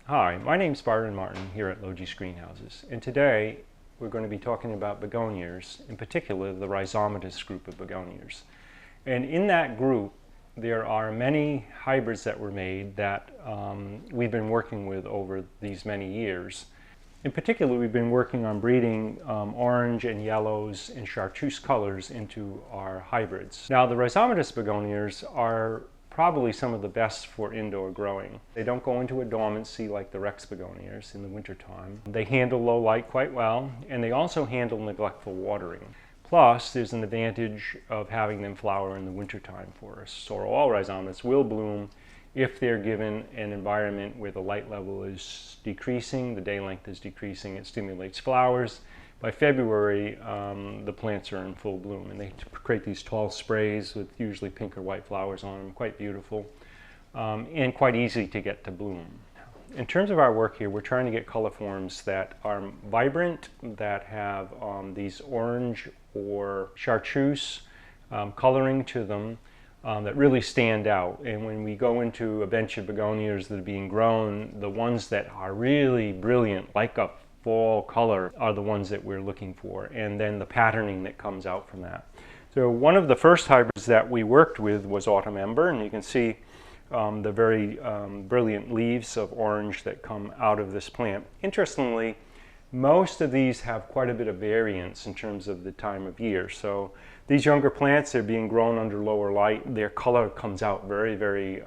Hi, my name's Byron Martin here at Logee's Greenhouses, and today we're going to be talking about begonias, in particular the Rhizomatous group of begonias. And in that group there are many hybrids that were made that we've been working with over these many years. In particular, we've been working on breeding orange and yellows and chartreuse colors into our hybrids. Now, the Rhizomatous begonias are probably some of the best for indoor growing. They don't go into a dormancy like the Rex begonias in the wintertime. They handle low light quite well, and they also handle neglectful watering. Plus, there's an advantage of having them flower in the wintertime for us. So all Rhizomatous will bloom if they're given an environment where the light level is decreasing, the day length is decreasing, it stimulates flowers. By February, the plants are in full bloom, and they create these tall sprays with usually pink or white flowers on them, quite beautiful, and quite easy to get to bloom. In terms of our work here, we're trying to get color forms that are vibrant, that have these orange or chartreuse coloring to them, that really stand out. And when we go into a bench of begonias that are being grown, the ones that are really brilliant, like a fall color, are the ones that we're looking for, and then the patterning that comes out from that. So one of the first hybrids that we worked with was Autumn Ember, and you can see the very brilliant leaves of orange that come out of this plant. Interestingly, most of these have quite a bit of variance in terms of the time of year. So these younger plants, they're being grown under lower light. Their color comes out very, very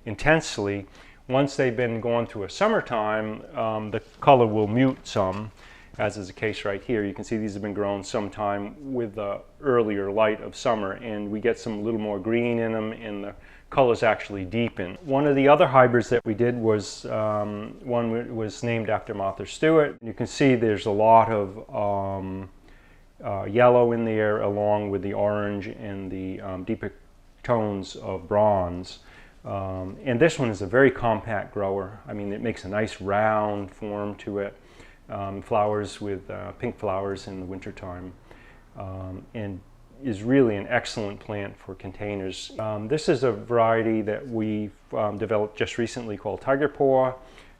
intensely. Once they've been going through a summertime, the color will mute some, as is the case right here. You can see these have been grown sometime with the earlier light of summer, and we get some little more green in them, and the colors actually deepen. One of the other hybrids that we did was one that was named after Martha Stewart. You can see there's a lot of yellow in there, along with the orange and the deeper tones of bronze. And this one is a very compact grower. I mean, it makes a nice round form to it. Flowers with pink flowers in the wintertime, and is really an excellent plant for containers. This is a variety that we've developed just recently called Tiger Paw.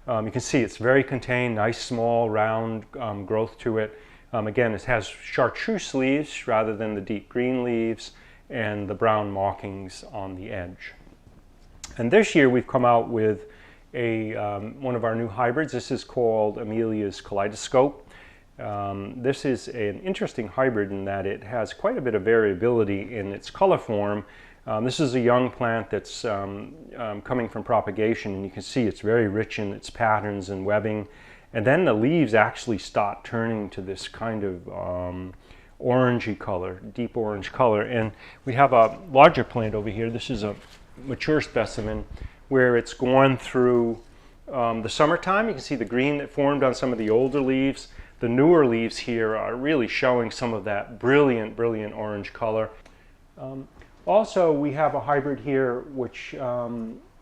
You can see it's very contained, nice small round growth to it. Again, it has chartreuse leaves rather than the deep green leaves, and the brown markings on the edge. And this year we've come out with one of our new hybrids. This is called Amelia's Kaleidoscope. This is an interesting hybrid in that it has quite a bit of variability in its color form. This is a young plant that's coming from propagation, and you can see it's very rich in its patterns and webbing. And then the leaves actually start turning to this kind of orangey color, deep orange color. And we have a larger plant over here. This is a mature specimen where it's gone through the summertime. You can see the green that formed on some of the older leaves. The newer leaves here are really showing some of that brilliant, brilliant orange color. Also, we have a hybrid here which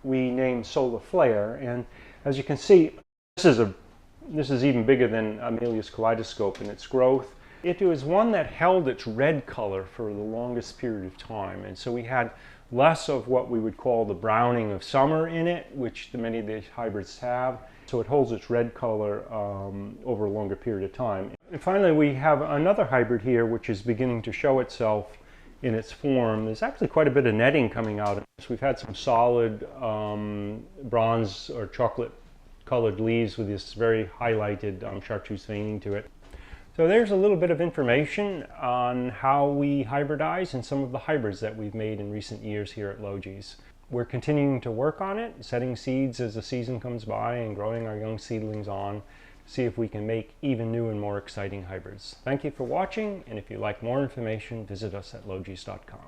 we named Solar Flare, and as you can see, this is even bigger than Amelia's Kaleidoscope in its growth. It was one that held its red color for the longest period of time, and so we had less of what we would call the browning of summer in it, which many of these hybrids have. So it holds its red color over a longer period of time. And finally, we have another hybrid here which is beginning to show itself in its form. There's actually quite a bit of netting coming out of this. We've had some solid bronze or chocolate colored leaves with this very highlighted chartreuse veining to it. So there's a little bit of information on how we hybridize and some of the hybrids that we've made in recent years here at Logee's. We're continuing to work on it, setting seeds as the season comes by and growing our young seedlings on to see if we can make even new and more exciting hybrids. Thank you for watching, and if you'd like more information, visit us at logees.com.